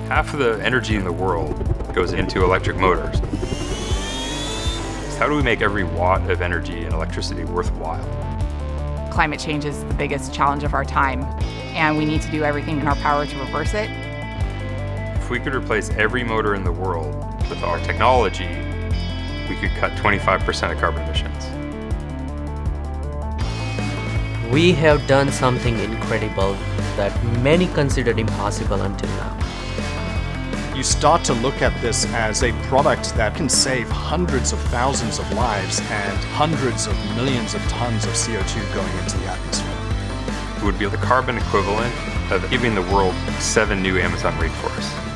Half of the energy in the world goes into electric motors. So how do we make every watt of energy and electricity worthwhile? Climate change is the biggest challenge of our time, and we need to do everything in our power to reverse it. If we could replace every motor in the world with our technology, we could cut 25% of carbon emissions. We have done something incredible that many considered impossible until now. You start to look at this as a product that can save hundreds of thousands of lives and hundreds of millions of tons of CO2 going into the atmosphere. It would be the carbon equivalent of giving the world 7 new Amazon rainforests.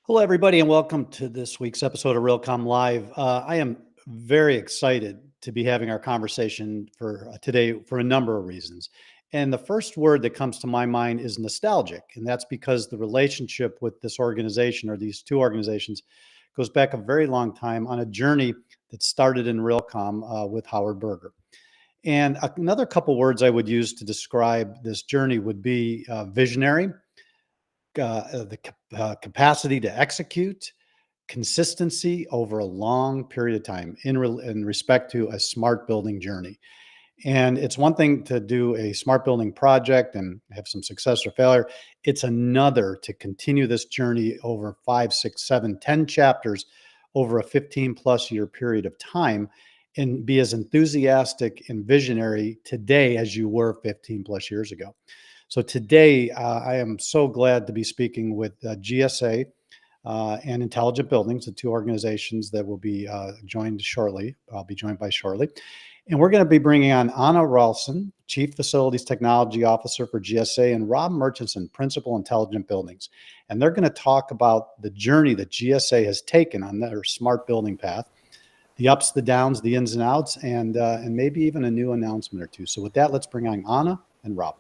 Hello, everybody, and welcome to this week's episode of Realcomm Live. I am very excited to be having our conversation for today for a number of reasons. And the first word that comes to my mind is nostalgic, and that's because the relationship with this organization or these two organizations goes back a very long time on a journey that started in Realcomm with Howard Berger. And another couple words I would use to describe this journey would be visionary, the capacity to execute, consistency over a long period of time in respect to a smart building journey. And it's one thing to do a smart building project and have some success or failure. It's another to continue this journey over 5, 6, 7, 10 chapters over a 15 plus year period of time and be as enthusiastic and visionary today as you were 15 plus years ago. So today, I am so glad to be speaking with GSA and Intelligent Buildings, the two organizations that will be joined shortly. I'll be joined by shortly. And we're going to be bringing on Anna Ralston, Chief Facilities Technology Officer for GSA, and Rob Murchison, Principal Intelligent Buildings. And they're going to talk about the journey that GSA has taken on their smart building path, the ups, the downs, the ins and outs, and maybe even a new announcement or two. So with that, let's bring on Anna and Rob.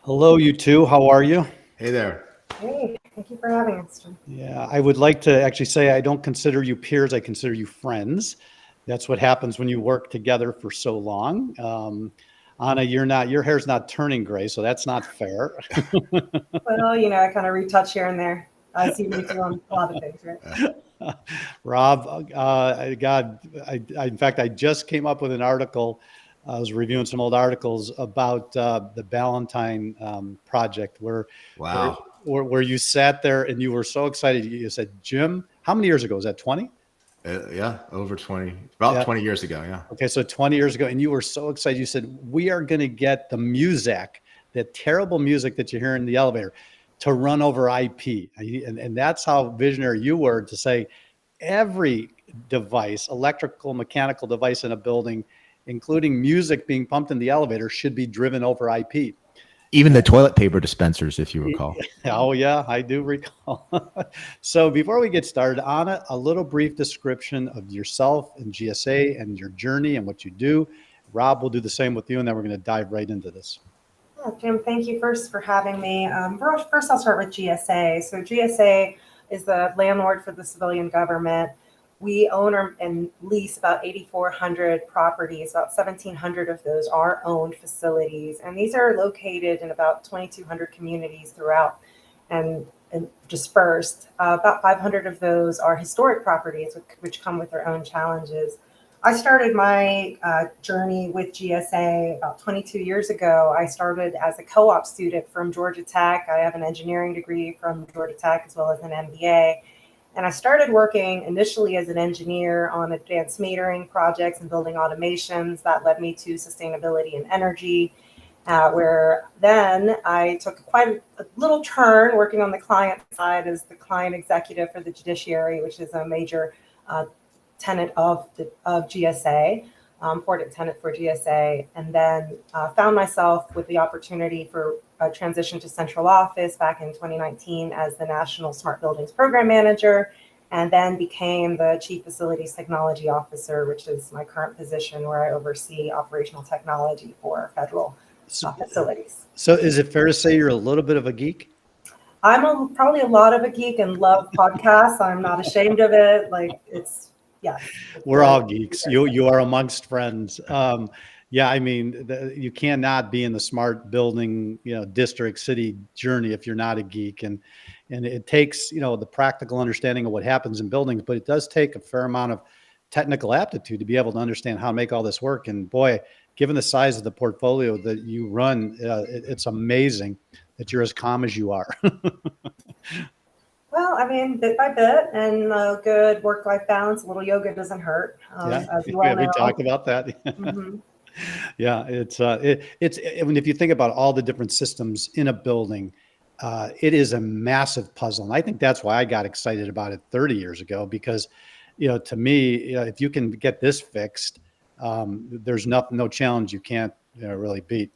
Hello, you two. How are you? Hey there. Hey, thank you for having us, Jim. Yeah, I would like to actually say I don't consider you peers. I consider you friends. That's what happens when you work together for so long. Anna, your hair's not turning gray, so that's not fair. Well, I kind of retouch here and there. I see you doing a lot of things, right? Rob, in fact, I just came up with an article. I was reviewing some old articles about the Ballantine project where you sat there and you were so excited. You said, Jim, how many years ago? Was that 20? Yeah, over 20, about 20 years ago. Yeah. Okay. So 20 years ago, and you were so excited. You said, we are going to get the music, that terrible music that you hear in the elevator, to run over IP. And that's how visionary you were to say every device, electrical, mechanical device in a building, including music being pumped in the elevator, should be driven over IP. Even the toilet paper dispensers, if you recall. Oh, yeah, I do recall. So before we get started, Anna, a little brief description of yourself and GSA and your journey and what you do. Rob will do the same with you, and then we're going to dive right into this. Yeah, Jim, thank you first for having me. First, I'll start with GSA. So GSA is the landlord for the civilian government. We own and lease about 8,400 properties. About 1,700 of those are owned facilities. And these are located in about 2,200 communities throughout and dispersed. About 500 of those are historic properties, which come with their own challenges. I started my journey with GSA about 22 years ago. I started as a co-op student from Georgia Tech. I have an engineering degree from Georgia Tech as well as an MBA. And I started working initially as an engineer on advanced metering projects and building automations. That led me to sustainability and energy, where then I took quite a little turn working on the client side as the client executive for the judiciary, which is a major tenant of GSA, important tenant for GSA, and then found myself with the opportunity for a transition to central office back in 2019 as the National Smart Buildings Program Manager, and then became the Chief Facilities Technology Officer, which is my current position, where I oversee operational technology for federal facilities. So is it fair to say you're a little bit of a geek? I'm probably a lot of a geek and love podcasts. I'm not ashamed of it. Like We're all geeks. You are amongst friends. Yeah, I mean, you cannot be in the smart building, district, city journey if you're not a geek, and it takes, the practical understanding of what happens in buildings, but it does take a fair amount of technical aptitude to be able to understand how to make all this work. And boy, given the size of the portfolio that you run, it's amazing that you're as calm as you are. Well, I mean, bit by bit, and good work-life balance. A little yoga doesn't hurt. As you well know. We talked about that. Mm-hmm. Yeah, it's I mean, if you think about all the different systems in a building, it is a massive puzzle, and I think that's why I got excited about it 30 years ago. Because, to me, if you can get this fixed, there's no challenge you can't really beat.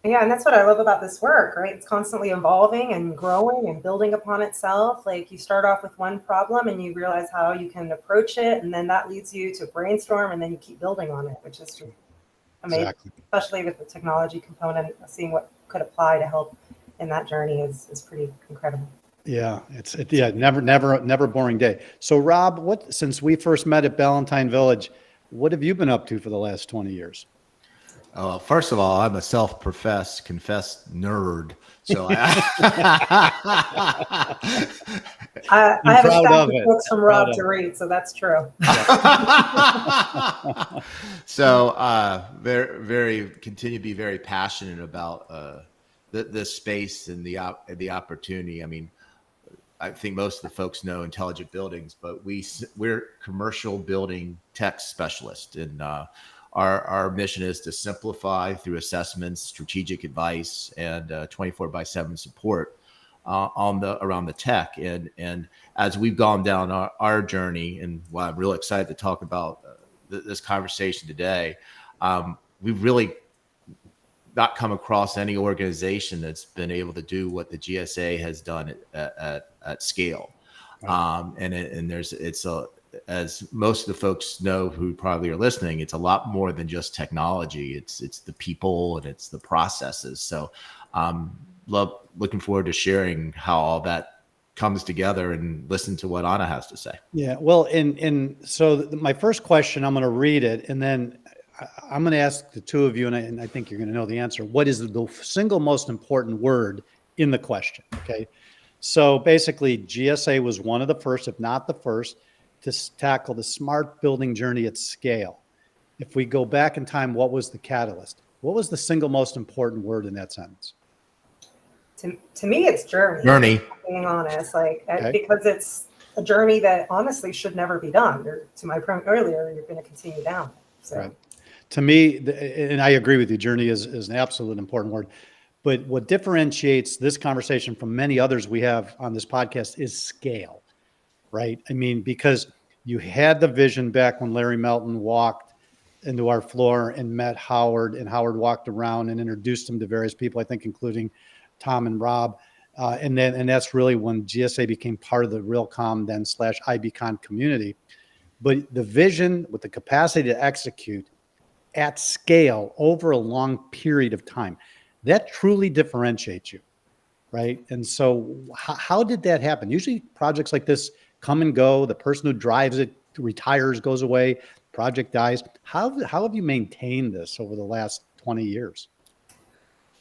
Yeah, and that's what I love about this work, right? It's constantly evolving and growing and building upon itself. Like, you start off with one problem and you realize how you can approach it, and then that leads you to brainstorm, and then you keep building on it, which is amazing. Exactly. Especially with the technology component, seeing what could apply to help in that journey is pretty incredible. Yeah, it's never boring day. So Rob, since we first met at Ballantyne Village, what have you been up to for the last 20 years? First of all, I'm a confessed nerd. So I have a stack of books from Rob to read, so that's true. So continue to be very passionate about this space and the opportunity. I mean, I think most of the folks know intelligent buildings, but we're commercial building tech specialists, and our mission is to simplify through assessments, strategic advice, and 24/7 support around the tech. And as we've gone down our journey, and why I'm really excited to talk about this conversation today, we've really not come across any organization that's been able to do what the GSA has done at scale. Right. As most of the folks know who probably are listening, it's a lot more than just technology. It's the people and it's the processes. So looking forward to sharing how all that comes together and listen to what Anna has to say. Yeah, well, and so my first question, I'm going to read it, and then I'm going to ask the two of you, and I think you're going to know the answer. What is the single most important word in the question? Okay, so basically GSA was one of the first, if not the first, to tackle the smart building journey at scale. If we go back in time, what was the catalyst? What was the single most important word in that sentence? To me, it's journey. Journey. Being honest, because it's a journey that honestly should never be done. To my point earlier, you're going to continue down. So. Right. To me, and I agree with you, journey is an absolute important word. But what differentiates this conversation from many others we have on this podcast is scale. Right. I mean, because you had the vision back when Larry Melton walked into our floor and met Howard, and Howard walked around and introduced him to various people, I think, including Tom and Rob. And that's really when GSA became part of the Realcomm then / IBCon community. But the vision with the capacity to execute at scale over a long period of time, that truly differentiates you. Right. And so how did that happen? Usually projects like this come and go. The person who drives it retires, goes away, project dies. How have you maintained this over the last 20 years?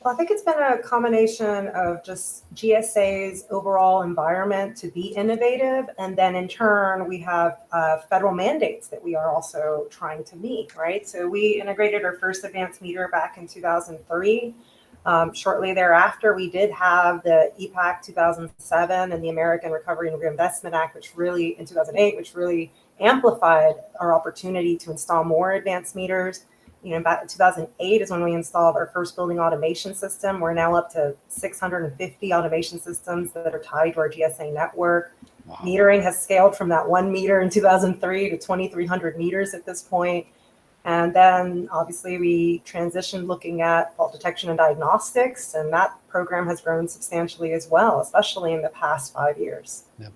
Well, I think it's been a combination of just GSA's overall environment to be innovative. And then in turn, we have federal mandates that we are also trying to meet, right? So we integrated our first advanced meter back in 2003. Shortly thereafter, we did have the EPAC 2007 and the American Recovery and Reinvestment Act, in 2008, which really amplified our opportunity to install more advanced meters. Back in 2008 is when we installed our first building automation system. We're now up to 650 automation systems that are tied to our GSA network. Wow. Metering has scaled from that 1 meter in 2003 to 2,300 meters at this point. And then obviously we transitioned looking at fault detection and diagnostics, and that program has grown substantially as well, especially in the past 5 years. Yeah.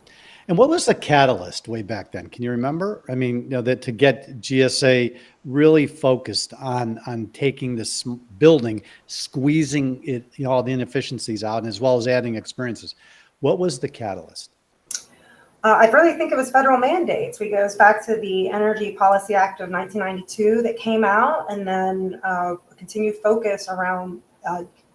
And what was the catalyst way back then? Can you remember? I mean, that to get GSA really focused on taking this building, squeezing it, all the inefficiencies out, and as well as adding experiences. What was the catalyst? I really think it was federal mandates. We goes back to the Energy Policy Act of 1992 that came out, and then continued focus around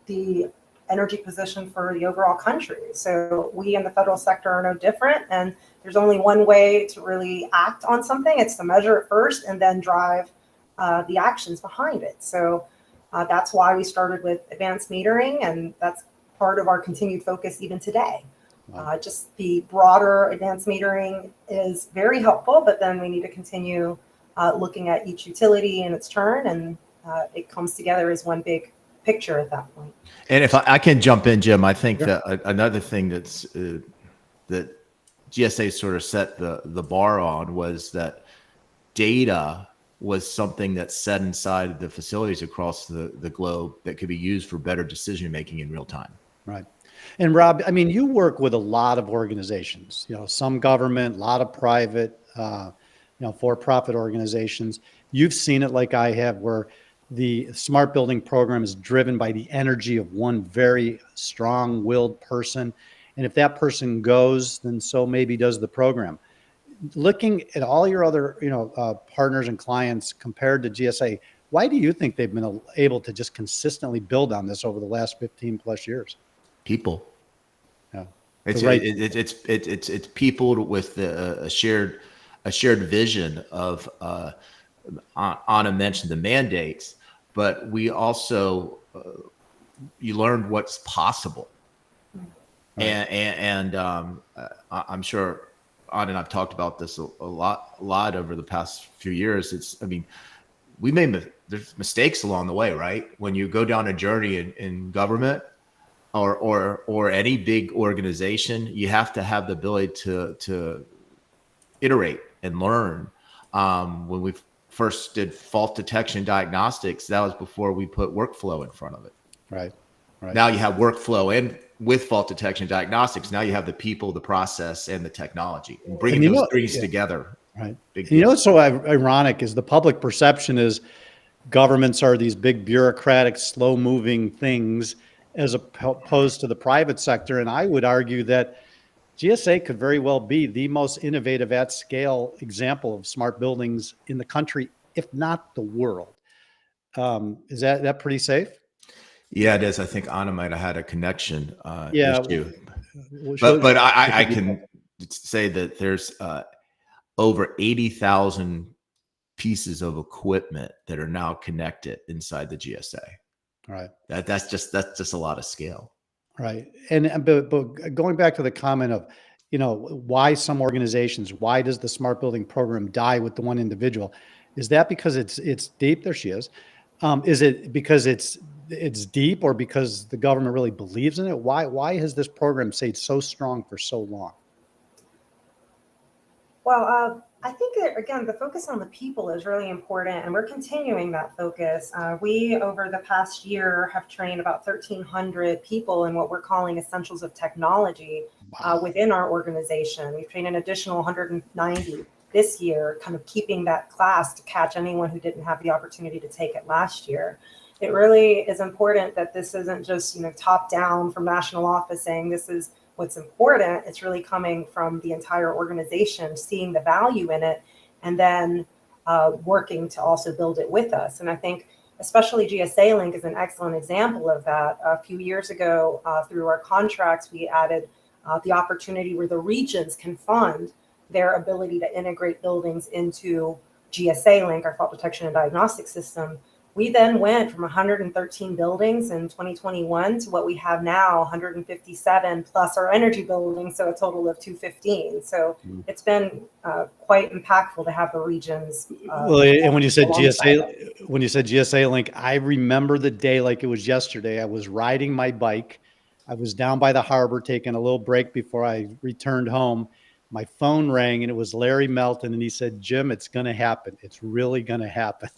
the energy position for the overall country. So we in the federal sector are no different, and there's only one way to really act on something. It's to measure it first and then drive the actions behind it. So that's why we started with advanced metering, and that's part of our continued focus even today. Just the broader advanced metering is very helpful, but then we need to continue looking at each utility in its turn, and it comes together as one big picture at that point. And if I can jump in, Jim, I think that another thing that's that GSA sort of set the bar on was that data was something that's set inside the facilities across the globe that could be used for better decision making in real time. Right. And Rob, I mean, you work with a lot of organizations, some government, a lot of private, for-profit organizations. You've seen it like I have, where the smart building program is driven by the energy of one very strong-willed person. And if that person goes, then so maybe does the program. Looking at all your other, partners and clients compared to GSA, why do you think they've been able to just consistently build on this over the last 15 plus years? People. Yeah. It's people with a shared vision of Anna mentioned the mandates, but we also you learned what's possible. Right. And I'm sure Anna and I've talked about this a lot over the past few years. We made there's mistakes along the way, right? When you go down a journey in government or any big organization, you have to have the ability to iterate and learn. When we first did fault detection diagnostics, that was before we put workflow in front of it. Right. Now you have workflow and with fault detection diagnostics, now you have the people, the process, and the technology, and bringing those things together. Right. What's so ironic is the public perception is governments are these big bureaucratic, slow moving things as opposed to the private sector. And I would argue that GSA could very well be the most innovative at scale example of smart buildings in the country, if not the world. Is that pretty safe? Yeah, it is. I think Anna might have had a connection issue. But I can say that there's over 80,000 pieces of equipment that are now connected inside the GSA. Right. That's just a lot of scale. Right. And but going back to the comment of, why some organizations, why does the smart building program die with the one individual? Is that because it's deep? There she is. Is it because it's deep, or because the government really believes in it? Why has this program stayed so strong for so long? Well, I think that, again, the focus on the people is really important, and we're continuing that focus. We, over the past year, have trained about 1,300 people in what we're calling essentials of technology within our organization. We've trained an additional 190 this year, kind of keeping that class to catch anyone who didn't have the opportunity to take it last year. It really is important that this isn't just, top down from national office saying this is what's important. It's really coming from the entire organization, seeing the value in it, and then working to also build it with us. And I think especially GSAlink is an excellent example of that. A few years ago, through our contracts, we added the opportunity where the regions can fund their ability to integrate buildings into GSAlink, our fault detection and diagnostic system. We then went from 113 buildings in 2021 to what we have now, 157 plus our energy buildings, so a total of 215. So it's been quite impactful to have the regions. And when you said GSAlink, I remember the day like it was yesterday. I was riding my bike. I was down by the harbor taking a little break before I returned home. My phone rang and it was Larry Melton, and he said, "Jim, it's going to happen. It's really going to happen."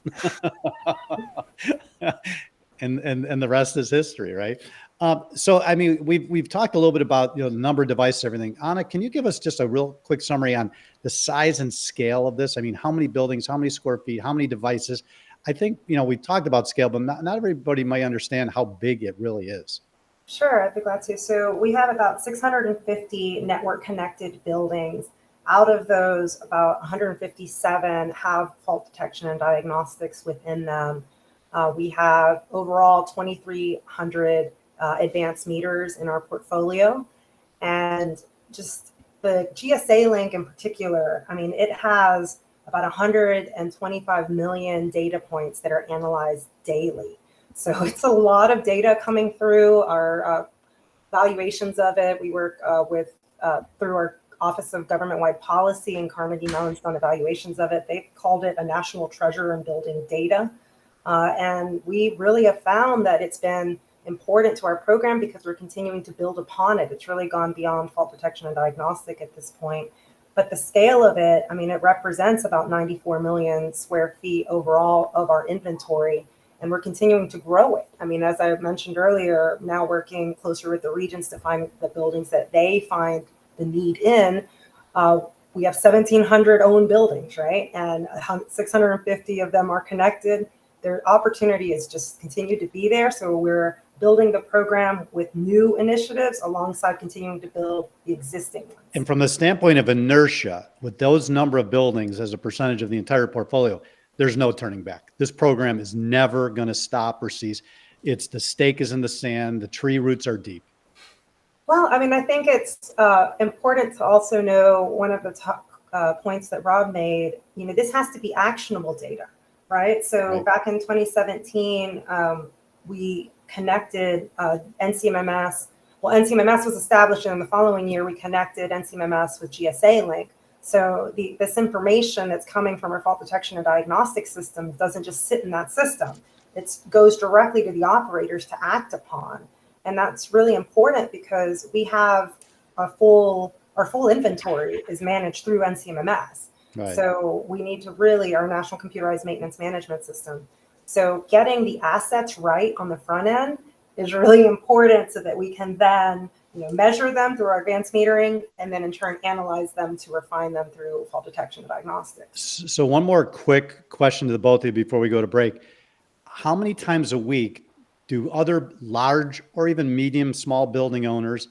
and the rest is history, right? So, I mean, we've talked a little bit about, the number of devices, everything. Anna, can you give us just a real quick summary on the size and scale of this? I mean, how many buildings, how many square feet, how many devices? I think, we've talked about scale, but not everybody might understand how big it really is. Sure, I'd be glad to. So we have about 650 network connected buildings. Out of those, about 157 have fault detection and diagnostics within them. We have overall 2,300 advanced meters in our portfolio. And just the GSAlink in particular, I mean, it has about 125 million data points that are analyzed daily. So it's a lot of data coming through our valuations of it. We work through our Office of Government-Wide Policy, and Carnegie Mellon's done evaluations of it. They've called it a national treasure in building data. And we really have found that it's been important to our program because we're continuing to build upon it. It's really gone beyond fault detection and diagnostic at this point. But the scale of it, I mean, it represents about 94 million square feet overall of our inventory, and we're continuing to grow it. I mean, as I mentioned earlier, now working closer with the regions to find the buildings that they find the need in. We have 1,700 owned buildings, right? And 650 of them are connected. Their opportunity is just continued to be there. So we're building the program with new initiatives alongside continuing to build the existing ones. And from the standpoint of inertia, with those number of buildings as a percentage of the entire portfolio, there's no turning back. This program is never going to stop or cease. The stake is in the sand. The tree roots are deep. Well, I mean, I think it's important to also know one of the top points that Rob made. This has to be actionable data, right? So Right. Back in 2017, we connected NCMMS. Well, NCMMS was established, and in the following year, we connected NCMMS with GSAlink. So this information that's coming from our fault detection and diagnostic system doesn't just sit in that system. It goes directly to the operators to act upon. And that's really important because we have our full inventory is managed through NCMMS. Right. So we need to our National Computerized Maintenance Management System. So getting the assets right on the front end is really important so that we can then measure them through our advanced metering and then in turn analyze them to refine them through fault detection and diagnostics. So one more quick question to the both of you before we go to break. How many times a week do other large or even medium, small building owners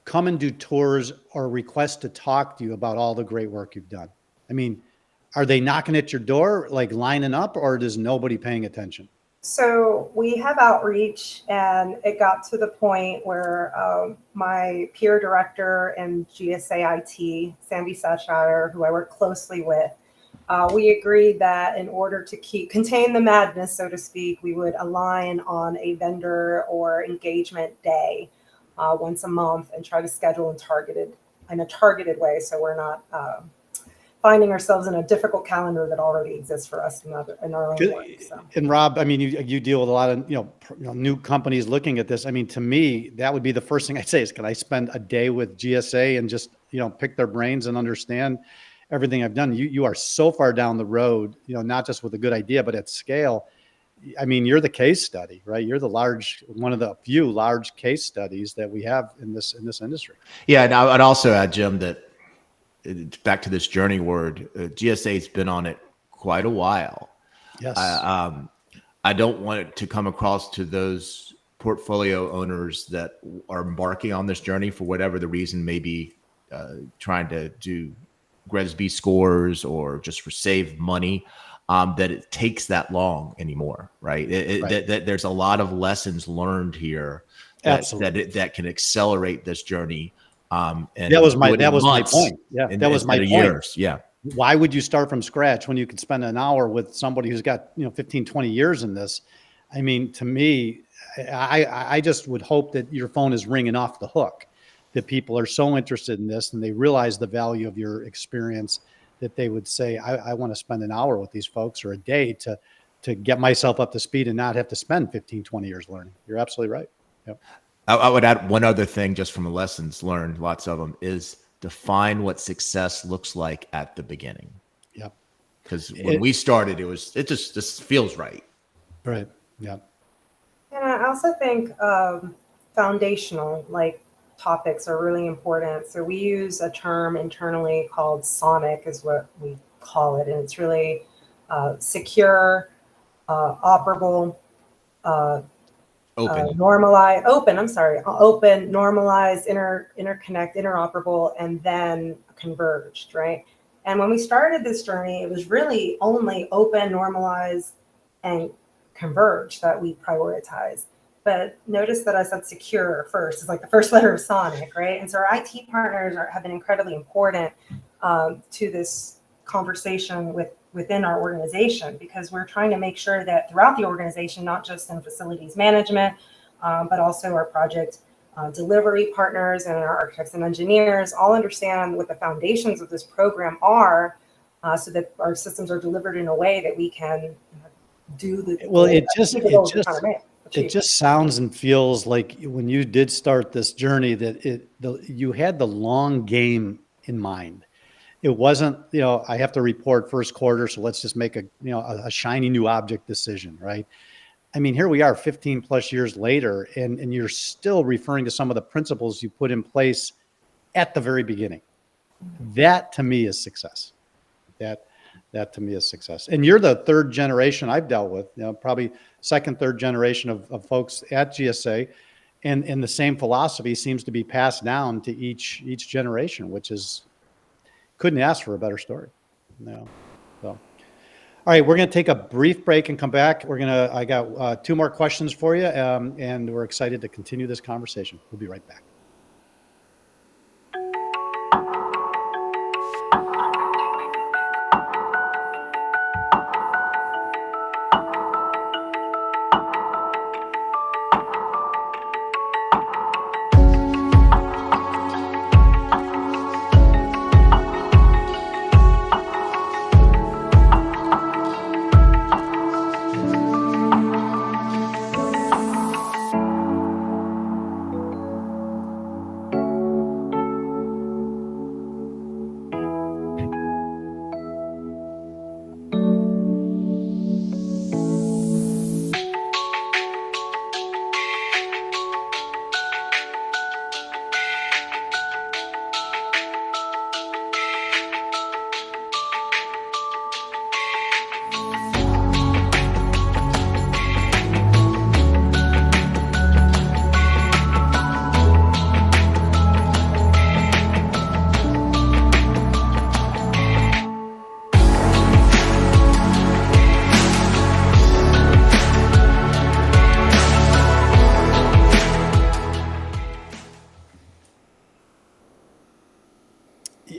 come and do tours or request to talk to you about all the great work you've done? I mean, are they knocking at your door, like lining up, or is nobody paying attention? So we have outreach, and it got to the point where my peer director in GSA IT, Sandy Satchire, who I work closely with, we agreed that in order to contain the madness, so to speak, we would align on a vendor or engagement day once a month and try to schedule in a targeted way, so we're not finding ourselves in a difficult calendar that already exists for us in our own work. So. And Rob, I mean, you deal with a lot of new companies looking at this. I mean, to me, that would be the first thing I'd say is, can I spend a day with GSA and just pick their brains and understand everything I've done? You are so far down the road, not just with a good idea, but at scale. I mean, you're the case study, right? You're one of the few large case studies that we have in this industry. Yeah, and I'd also add, Jim, that back to this journey word, GSA's been on it quite a while. Yes. I don't want it to come across to those portfolio owners that are embarking on this journey for whatever the reason may be, trying to do GRESB scores or just for save money, that it takes that long anymore, right? That there's a lot of lessons learned here that can accelerate this journey. And that was my point. Yeah, that was my point. Years. Yeah. Why would you start from scratch when you could spend an hour with somebody who's got 15, 20 years in this? I mean, to me, I just would hope that your phone is ringing off the hook, that people are so interested in this and they realize the value of your experience that they would say, I want to spend an hour with these folks or a day to get myself up to speed and not have to spend 15, 20 years learning. You're absolutely right. Yep. I would add one other thing just from the lessons learned, lots of them, is define what success looks like at the beginning. Yep. Because when we started, it just feels right. Right. Yeah. And I also think foundational like topics are really important. So we use a term internally called SONIC is what we call it. And it's really secure, operable, Open. open, normalized, interconnect, interoperable, and then converged, right? And when we started this journey, it was really only open, normalized, and converged that we prioritized. But notice that I said secure first. It's like the first letter of Sonic, right? And so our IT partners have been incredibly important to this conversation within our organization, because we're trying to make sure that throughout the organization, not just in facilities management, but also our project delivery partners and our architects and engineers all understand what the foundations of this program are, so that our systems are delivered in a way that we can do the Well, the goals we're trying to achieve. it just sounds and feels like when you did start this journey that you had the long game in mind. It wasn't, I have to report first quarter, so let's just make a shiny new object decision, right? I mean, here we are 15 plus years later, and you're still referring to some of the principles you put in place at the very beginning. That to me is success. That to me is success. And you're the third generation I've dealt with, probably second, third generation of folks at GSA. And the same philosophy seems to be passed down to each generation, which is, couldn't ask for a better story. So, all right, we're going to take a brief break and come back. I got two more questions for you, and we're excited to continue this conversation. We'll be right back.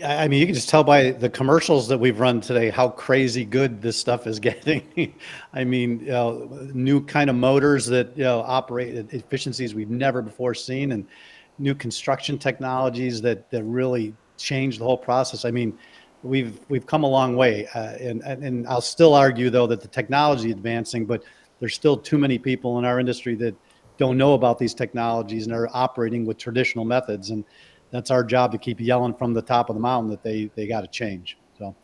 I mean, you can just tell by the commercials that we've run today how crazy good this stuff is getting. I mean, new kind of motors that operate at efficiencies we've never before seen, and new construction technologies that really change the whole process. I mean, we've come a long way, and I'll still argue though that the technology is advancing, but there's still too many people in our industry that don't know about these technologies and are operating with traditional methods. And that's our job, to keep yelling from the top of the mountain that they got to change. So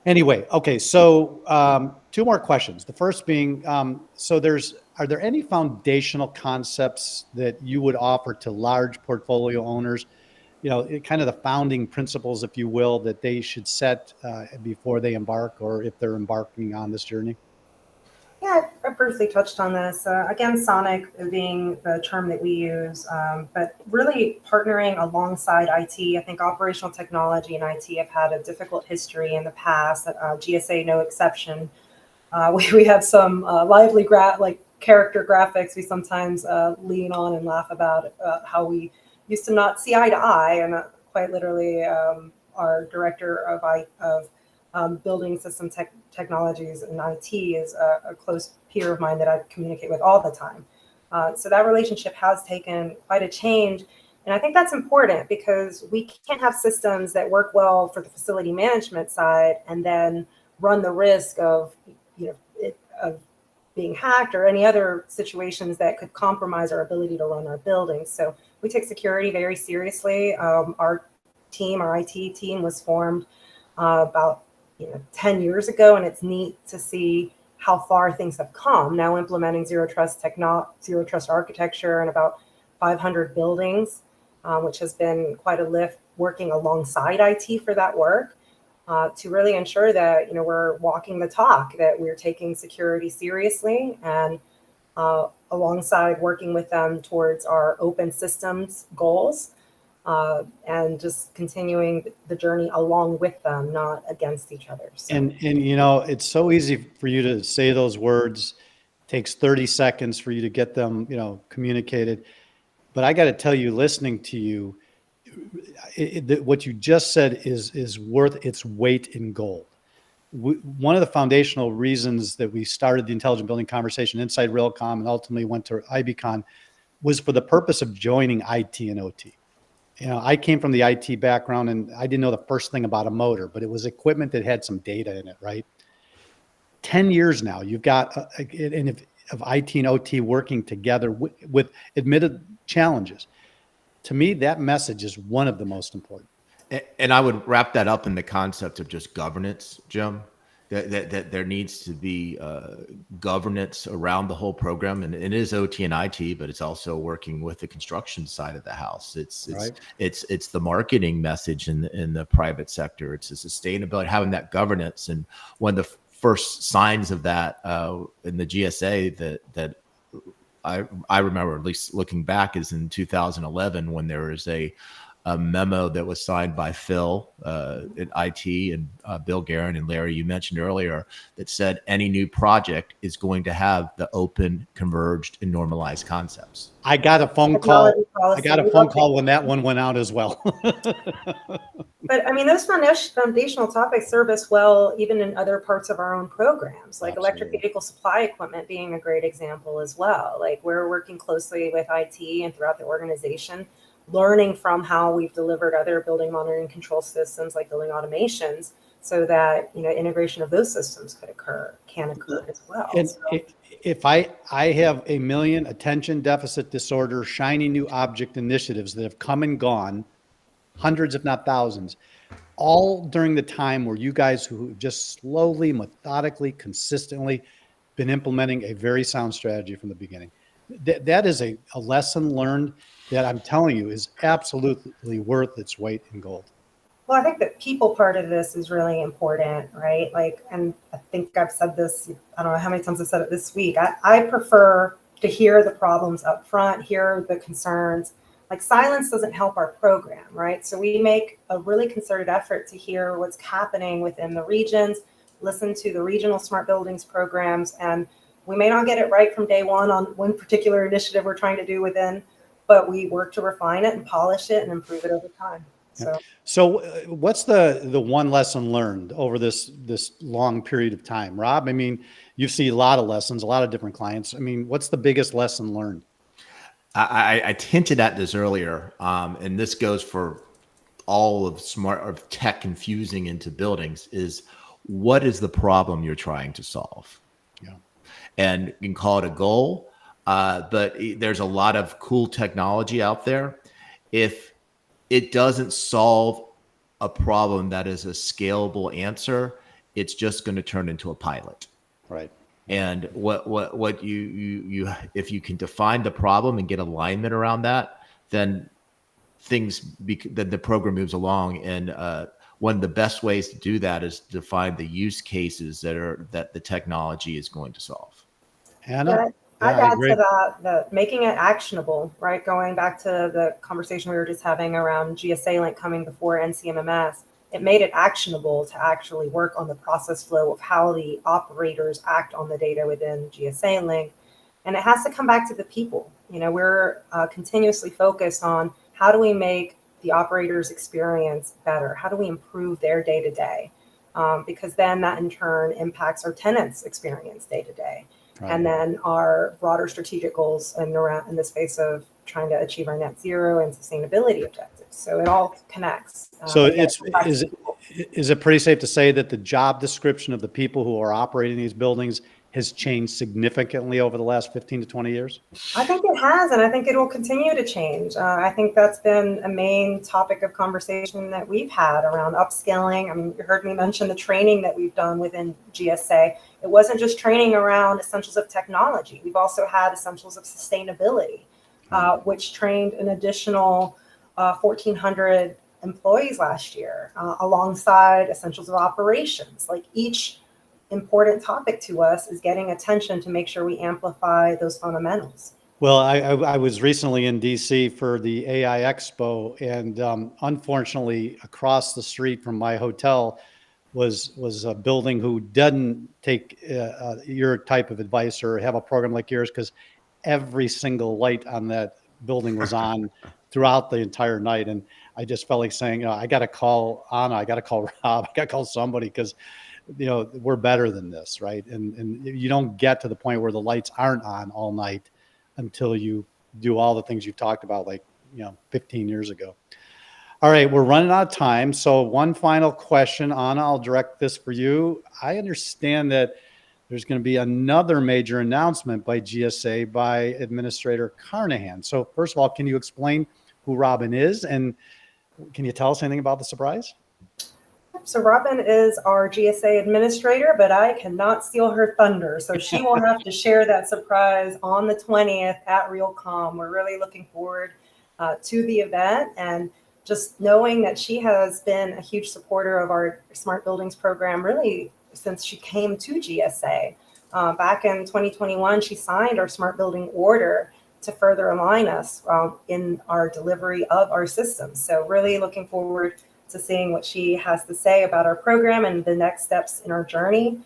anyway, okay. So two more questions. The first being, are there any foundational concepts that you would offer to large portfolio owners, kind of the founding principles, if you will, that they should set before they embark, or if they're embarking on this journey? Yeah, I briefly touched on this. Again, Sonic being the term that we use, but really partnering alongside IT. I think operational technology and IT have had a difficult history in the past. GSA, no exception. We have some lively character graphics we sometimes lean on and laugh about how we used to not see eye to eye, and quite literally, our director of building system technologies and IT is a close peer of mine that I communicate with all the time. So that relationship has taken quite a change. And I think that's important, because we can't have systems that work well for the facility management side and then run the risk of, of being hacked or any other situations that could compromise our ability to run our buildings. So we take security very seriously. Our IT team was formed about 10 years ago, and it's neat to see how far things have come now, implementing zero trust architecture, and about 500 buildings, which has been quite a lift, working alongside IT for that work. To really ensure that we're walking the talk, that we're taking security seriously, and alongside working with them towards our open systems goals, and just continuing the journey along with them, not against each other. So. And it's so easy for you to say those words. It takes 30 seconds for you to get them communicated. But I got to tell you, listening to you, what you just said is worth its weight in gold. One of the foundational reasons that we started the intelligent building conversation inside Realcomm and ultimately went to IBCon was for the purpose of joining IT and OT. I came from the IT background, and I didn't know the first thing about a motor, but it was equipment that had some data in it, right? 10 years now, you've got of IT and OT working together with admitted challenges. To me, that message is one of the most important. And I would wrap that up in the concept of just governance, Jim. That there needs to be governance around the whole program, and it is OT and IT, but it's also working with the construction side of the house. It's the marketing message in the private sector. It's the sustainability, having that governance. And one of the first signs of that in the GSA that I remember, at least looking back, is in 2011 when there was a memo that was signed by Phil at IT and Bill Guerin and Larry, you mentioned earlier, that said any new project is going to have the open, converged, and normalized concepts. I got a phone call. When that one went out as well. But I mean, those foundational topics serve us well even in other parts of our own programs, like electric vehicle supply equipment being a great example as well. Like, we're working closely with IT and throughout the organization, learning from how we've delivered other building monitoring control systems like building automations, so that integration of those systems can occur as well. And if I have a million attention deficit disorder, shiny new object initiatives that have come and gone, hundreds if not thousands, all during the time where you guys who just slowly, methodically, consistently been implementing a very sound strategy from the beginning. That is a lesson learned that I'm telling you is absolutely worth its weight in gold. Well, I think the people part of this is really important, right? Like, and I think I've said this, I don't know how many times I've said it this week. I prefer to hear the problems up front, hear the concerns. Like, silence doesn't help our program, right? So we make a really concerted effort to hear what's happening within the regions, listen to the regional smart buildings programs, and we may not get it right from day one on one particular initiative we're trying to do within, but we work to refine it and polish it and improve it over time. So what's the one lesson learned over this long period of time, Rob? I mean, you've seen a lot of lessons, a lot of different clients. I mean, what's the biggest lesson learned? I hinted at this earlier, and this goes for all of tech infusing into buildings, is what is the problem you're trying to solve? Yeah. And you can call it a goal, but there's a lot of cool technology out there. If it doesn't solve a problem that is a scalable answer, it's just going to turn into a pilot. Right. And what you if you can define the problem and get alignment around that, then then the program moves along. And one of the best ways to do that is to define the use cases that the technology is going to solve. Hannah? I'd add to that making it actionable, right? Going back to the conversation we were just having around GSAlink coming before NCMMS, it made it actionable to actually work on the process flow of how the operators act on the data within GSAlink. And it has to come back to the people. We're continuously focused on how do we make the operators' experience better? How do we improve their day-to-day? Because then that in turn impacts our tenants' experience day-to-day. Right. And then our broader strategic goals in the space of trying to achieve our net zero and sustainability objectives. So it all connects. So is it pretty safe to say that the job description of the people who are operating these buildings has changed significantly over the last 15 to 20 years? I think it has, and I think it will continue to change. I think that's been a main topic of conversation that we've had around upskilling. I mean, you heard me mention the training that we've done within GSA. It wasn't just training around essentials of technology. We've also had essentials of sustainability. which trained an additional 1,400 employees last year, alongside essentials of operations. Like, each important topic to us is getting attention to make sure we amplify those fundamentals. Well, I was recently in DC for the AI Expo, and unfortunately, across the street from my hotel was a building who doesn't take your type of advice or have a program like yours, because every single light on that building was on throughout the entire night. And I just felt like saying, I got to call Anna, I got to call Rob, I got to call somebody, because we're better than this, right? And you don't get to the point where the lights aren't on all night until you do all the things you've talked about, like 15 years ago. All right, we're running out of time. So one final question, Anna, I'll direct this for you. I understand that there's going to be another major announcement by GSA by Administrator Carnahan. So first of all, can you explain who Robin is, and can you tell us anything about the surprise? So Robin is our GSA administrator, but I cannot steal her thunder. So she will have to share that surprise on the 20th at RealComm. We're really looking forward to the event, and just knowing that she has been a huge supporter of our Smart Buildings program really since she came to GSA. Back in 2021, she signed our Smart Building Order to further align us in our delivery of our systems. So really looking forward to seeing what she has to say about our program and the next steps in our journey.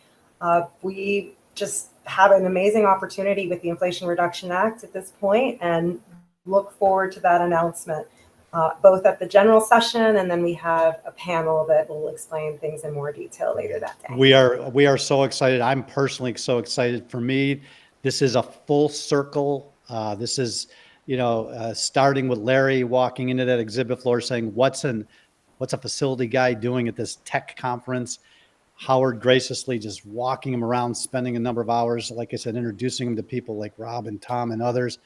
We just have an amazing opportunity with the Inflation Reduction Act at this point, and look forward to that announcement, both at the general session, and then we have a panel that will explain things in more detail later that day. We are so excited. I'm personally so excited. For me, this is a full circle. This is, starting with Larry walking into that exhibit floor saying, what's a facility guy doing at this tech conference? Howard graciously just walking him around, spending a number of hours, like I said, introducing him to people like Rob and Tom and others.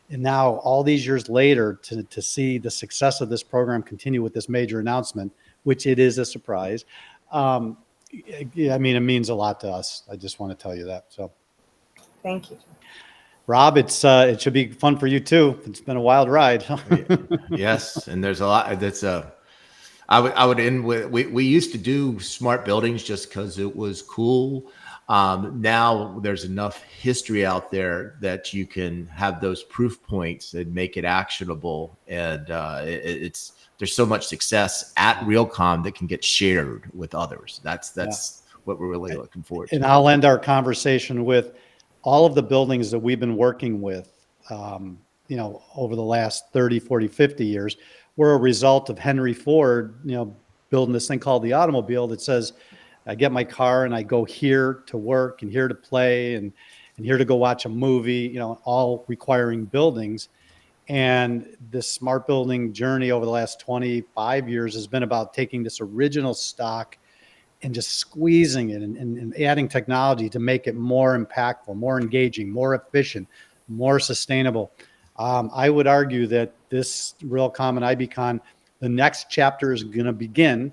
And now all these years later, to see the success of this program continue with this major announcement, which it is a surprise. It means a lot to us. I just want to tell you that. So thank you. Rob, it should be fun for you too. It's been a wild ride. Yes. And there's a lot that's I would end with, we used to do smart buildings just because it was cool. Now there's enough history out there that you can have those proof points and make it actionable. And there's so much success at RealComm that can get shared with others. That's what we're really looking forward to. And I'll end our conversation with all of the buildings that we've been working with, over the last 30, 40, 50 years. We're a result of Henry Ford, building this thing called the automobile that says, I get my car and I go here to work and here to play and here to go watch a movie, all requiring buildings. And this smart building journey over the last 25 years has been about taking this original stock and just squeezing it and adding technology to make it more impactful, more engaging, more efficient, more sustainable. I would argue that this RealComm and IBCon, the next chapter is going to begin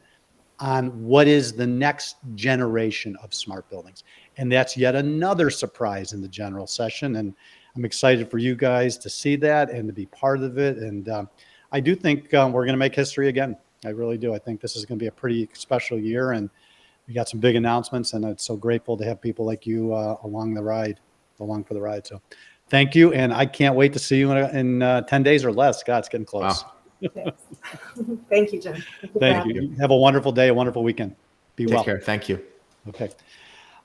on what is the next generation of smart buildings. And that's yet another surprise in the general session. And I'm excited for you guys to see that and to be part of it. And I do think we're going to make history again. I really do. I think this is going to be a pretty special year. And we got some big announcements. And I'm so grateful to have people like you along for the ride. So thank you. And I can't wait to see you in 10 days or less. God, it's getting close. Wow. Thank you, Jim. Thank you. Have a wonderful day, a wonderful weekend. Be well. Take care. Thank you. Okay.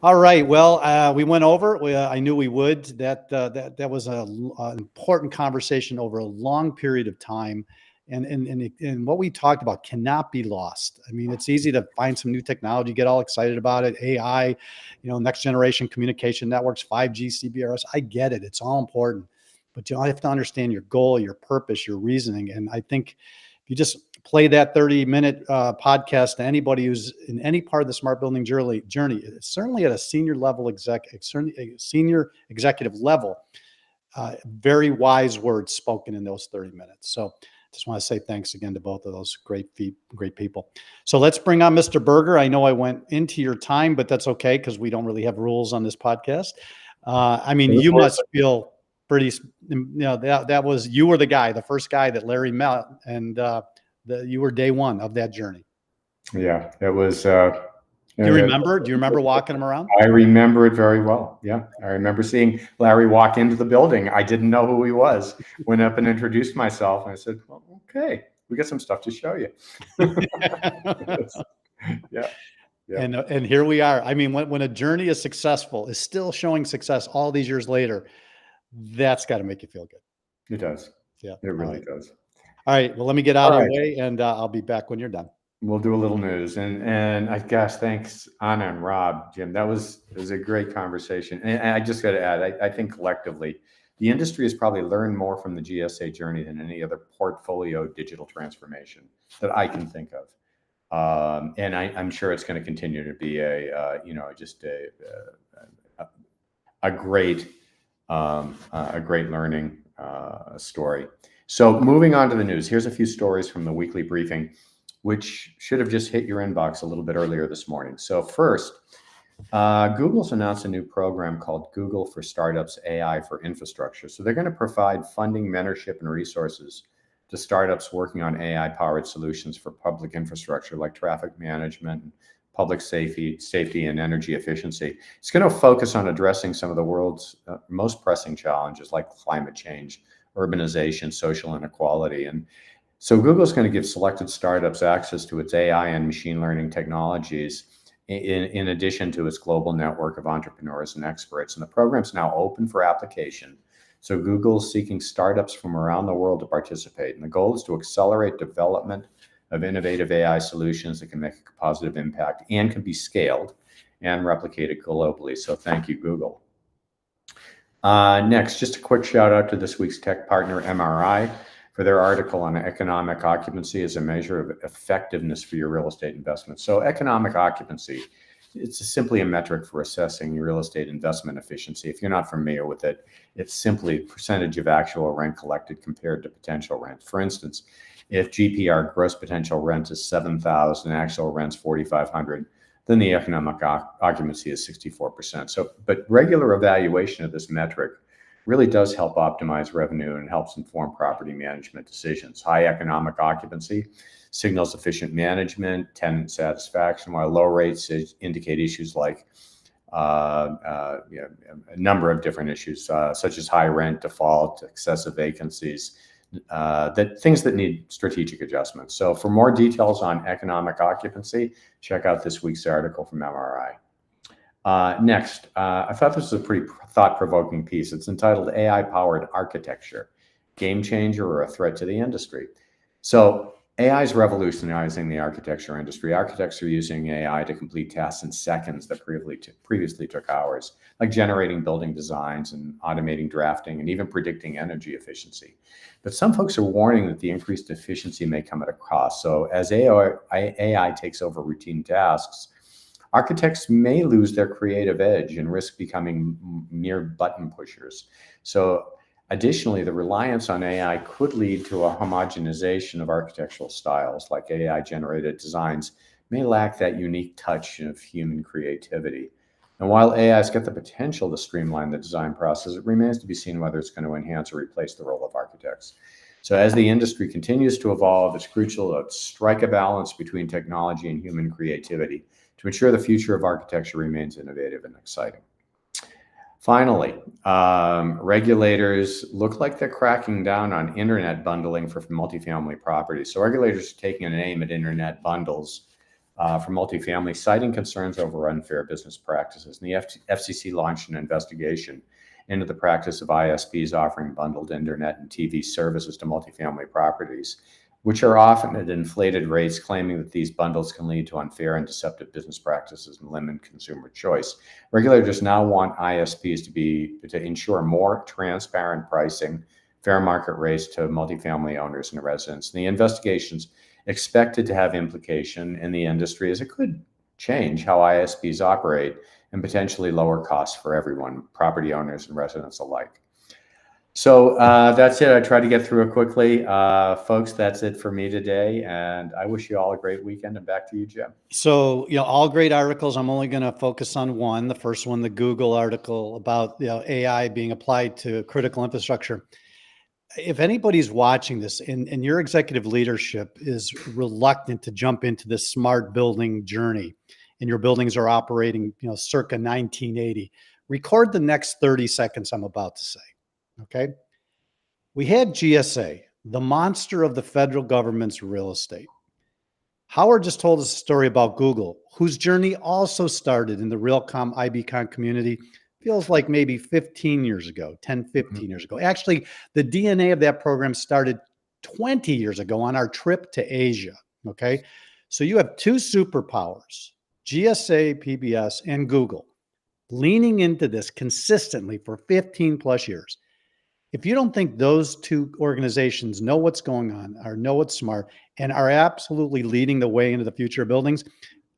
All right. Well, we went over. I knew we would. That was an important conversation over a long period of time. And what we talked about cannot be lost. I mean, it's easy to find some new technology, get all excited about it. AI, next generation communication networks, 5G, CBRS. I get it. It's all important. But you have to understand your goal, your purpose, your reasoning. And I think if you just play that 30-minute podcast to anybody who's in any part of the smart building journey, certainly at a senior level senior executive level, very wise words spoken in those 30 minutes. So just want to say thanks again to both of those great people. So let's bring on Mr. Berger. I know I went into your time, but that's okay because we don't really have rules on this podcast. You must feel pretty, that was, you were the guy, the first guy that Larry met, and you were day one of that journey. Yeah, it was. Do you remember? Do you remember walking him around? I remember it very well. Yeah, I remember seeing Larry walk into the building. I didn't know who he was. Went up and introduced myself, and I said, well, "Okay, we got some stuff to show you." Yeah. Yeah. And here we are. I mean, when a journey is successful, is still showing success all these years later, that's got to make you feel good. It does. Yeah, it really does. All right. Well, let me get out of your way, and I'll be back when you're done. We'll do a little news, and I guess thanks Anna and Rob, Jim. It was a great conversation, and I just got to add, I think collectively, the industry has probably learned more from the GSA journey than any other portfolio digital transformation that I can think of. And I'm sure it's going to continue to be a great learning story. So moving on to the news, here's a few stories from the weekly briefing, which should have just hit your inbox a little bit earlier this morning. So first, Google's announced a new program called Google for Startups AI for Infrastructure. So they're going to provide funding, mentorship, and resources to startups working on AI-powered solutions for public infrastructure like traffic management, public safety, and energy efficiency. It's going to focus on addressing some of the world's most pressing challenges like climate change, urbanization, social inequality. And so Google's going to give selected startups access to its AI and machine learning technologies in addition to its global network of entrepreneurs and experts. And the program's now open for application. So Google's seeking startups from around the world to participate. And the goal is to accelerate development of innovative AI solutions that can make a positive impact and can be scaled and replicated globally. So thank you, Google. Next, just a quick shout out to this week's tech partner, MRI, for their article on economic occupancy as a measure of effectiveness for your real estate investment. So economic occupancy, it's simply a metric for assessing your real estate investment efficiency. If you're not familiar with it, it's simply percentage of actual rent collected compared to potential rent. For instance, if GPR, gross potential rent, is $7,000, actual rent's $4,500, then the economic occupancy is 64%. So, but regular evaluation of this metric really does help optimize revenue and helps inform property management decisions. High economic occupancy signals efficient management, tenant satisfaction, while low rates indicate issues like a number of different issues, such as high rent, default, excessive vacancies, things that need strategic adjustments. So for more details on economic occupancy, check out this week's article from MRI. Next, I thought this was a pretty thought-provoking piece. It's entitled AI-Powered Architecture, Game Changer or a Threat to the Industry. So AI is revolutionizing the architecture industry. Architects are using AI to complete tasks in seconds that previously took hours, like generating building designs and automating drafting and even predicting energy efficiency. But some folks are warning that the increased efficiency may come at a cost. So as AI takes over routine tasks, architects may lose their creative edge and risk becoming mere button pushers. So additionally, the reliance on AI could lead to a homogenization of architectural styles, like AI-generated designs may lack that unique touch of human creativity. And while AI has got the potential to streamline the design process, it remains to be seen whether it's going to enhance or replace the role of architects. So as the industry continues to evolve, it's crucial to strike a balance between technology and human creativity to ensure the future of architecture remains innovative and exciting. Finally, regulators look like they're cracking down on internet bundling for multifamily properties. So regulators are taking an aim at internet bundles for multifamily, citing concerns over unfair business practices. And the FCC launched an investigation into the practice of ISPs offering bundled internet and TV services to multifamily properties, which are often at inflated rates, claiming that these bundles can lead to unfair and deceptive business practices and limit consumer choice. Regulators now want ISPs to ensure more transparent pricing, fair market rates to multifamily owners and residents. And the investigation's expected to have implication in the industry, as it could change how ISPs operate and potentially lower costs for everyone, property owners and residents alike. So that's it. I tried to get through it quickly. Folks, that's it for me today. And I wish you all a great weekend, and back to you, Jim. So, all great articles. I'm only going to focus on one. The first one, the Google article about AI being applied to critical infrastructure. If anybody's watching this and your executive leadership is reluctant to jump into this smart building journey, and your buildings are operating, circa 1980, record the next 30 seconds I'm about to say. Okay. We had GSA, the monster of the federal government's real estate. Howard just told us a story about Google, whose journey also started in the Realcomm IBCon community. Feels like maybe 15 years ago, 10, 15 years ago. Actually, the DNA of that program started 20 years ago on our trip to Asia. Okay. So you have two superpowers, GSA, PBS, and Google, leaning into this consistently for 15 plus years. If you don't think those two organizations know what's going on, or know what's smart, and are absolutely leading the way into the future of buildings,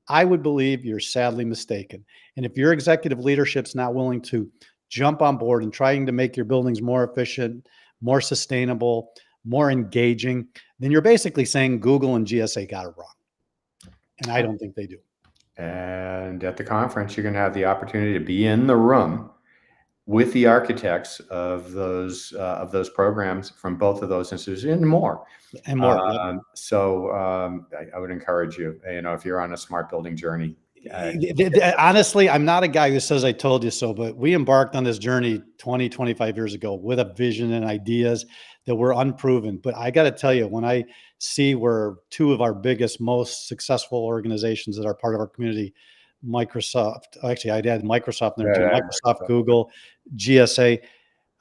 I would believe you're sadly mistaken. And if your executive leadership's not willing to jump on board and trying to make your buildings more efficient, more sustainable, more engaging, then you're basically saying Google and GSA got it wrong. And I don't think they do. And at the conference, you're going to have the opportunity to be in the room with the architects of those programs from both of those institutions and more. And more. I would encourage you, if you're on a smart building journey. Honestly, I'm not a guy who says I told you so, but we embarked on this journey 20, 25 years ago with a vision and ideas that were unproven. But I got to tell you, when I see where two of our biggest, most successful organizations that are part of our community, Microsoft, actually I'd add Microsoft in there too, Microsoft, Google, GSA,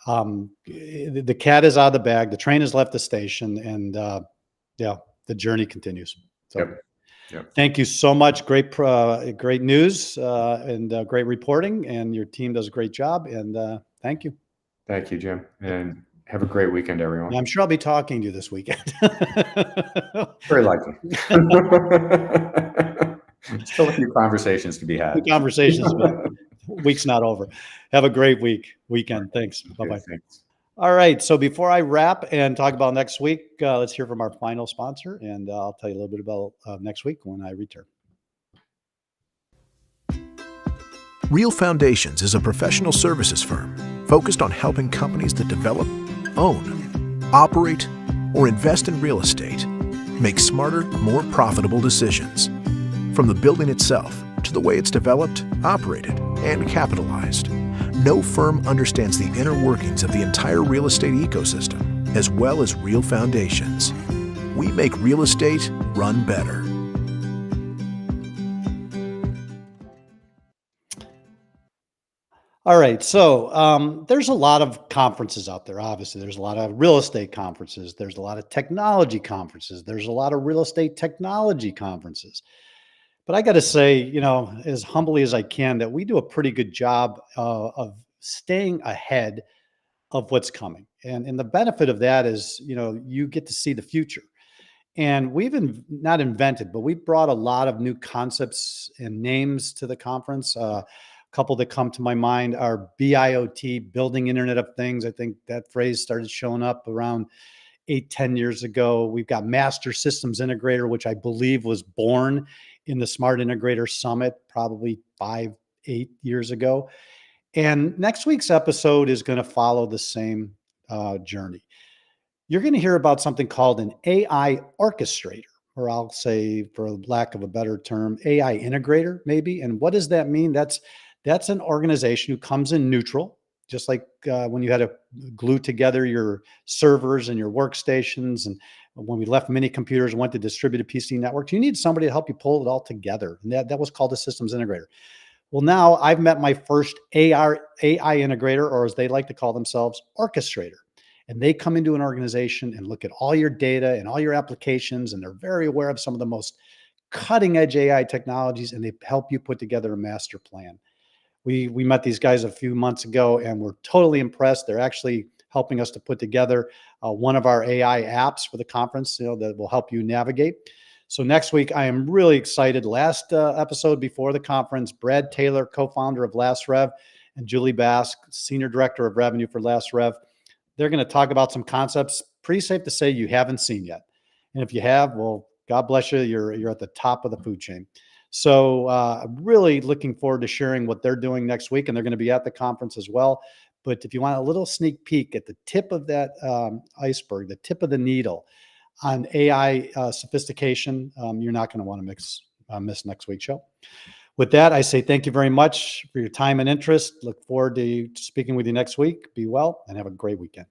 the cat is out of the bag, the train has left the station, and the journey continues. So thank you so much. Great news and great reporting, and your team does a great job, and thank you. Thank you, Jim, and have a great weekend, everyone. I'm sure I'll be talking to you this weekend. Very likely. Still a few conversations to be had. The conversations, but week's not over. Have a great weekend. Thanks. Bye-bye. Thanks. All right. So before I wrap and talk about next week, let's hear from our final sponsor, and I'll tell you a little bit about next week when I return. Real Foundations is a professional services firm focused on helping companies that develop, own, operate, or invest in real estate make smarter, more profitable decisions. From the building itself to the way it's developed, operated, and capitalized, no firm understands the inner workings of the entire real estate ecosystem, as well as Real Foundations. We make real estate run better. All right. So there's a lot of conferences out there. Obviously, there's a lot of real estate conferences. There's a lot of technology conferences. There's a lot of real estate technology conferences. But I got to say, as humbly as I can, that we do a pretty good job of staying ahead of what's coming. And the benefit of that is, you get to see the future. And we've not invented, but we've brought a lot of new concepts and names to the conference. A couple that come to my mind are BIoT, Building Internet of Things. I think that phrase started showing up around 8-10 years ago. We've got Master Systems Integrator, which I believe was born in the Smart Integrator Summit probably 5-8 years ago. And next week's episode is going to follow the same journey. You're going to hear about something called an AI orchestrator, or I'll say, for lack of a better term, AI integrator, maybe. And what does that mean? That's an organization who comes in neutral, just like when you had to glue together your servers and your workstations. And when we left mini computers and went to distributed PC networks, you need somebody to help you pull it all together. And that was called a systems integrator. Well, now I've met my first AI integrator, or as they like to call themselves, orchestrator. And they come into an organization and look at all your data and all your applications, and they're very aware of some of the most cutting edge AI technologies, and they help you put together a master plan. We met these guys a few months ago, and we're totally impressed. They're actually helping us to put together one of our AI apps for the conference, that will help you navigate. So next week, I am really excited. Last episode before the conference, Brad Taylor, co-founder of LastRev, and Julie Bask, senior director of revenue for LastRev. they're going to talk about some concepts, pretty safe to say you haven't seen yet. And if you have, well, God bless you. You're at the top of the food chain. So really looking forward to sharing what they're doing next week. And they're going to be at the conference as well. But if you want a little sneak peek at the tip of that iceberg, the tip of the needle on AI sophistication, you're not going to want to miss next week's show. With that, I say thank you very much for your time and interest. Look forward to speaking with you next week. Be well and have a great weekend.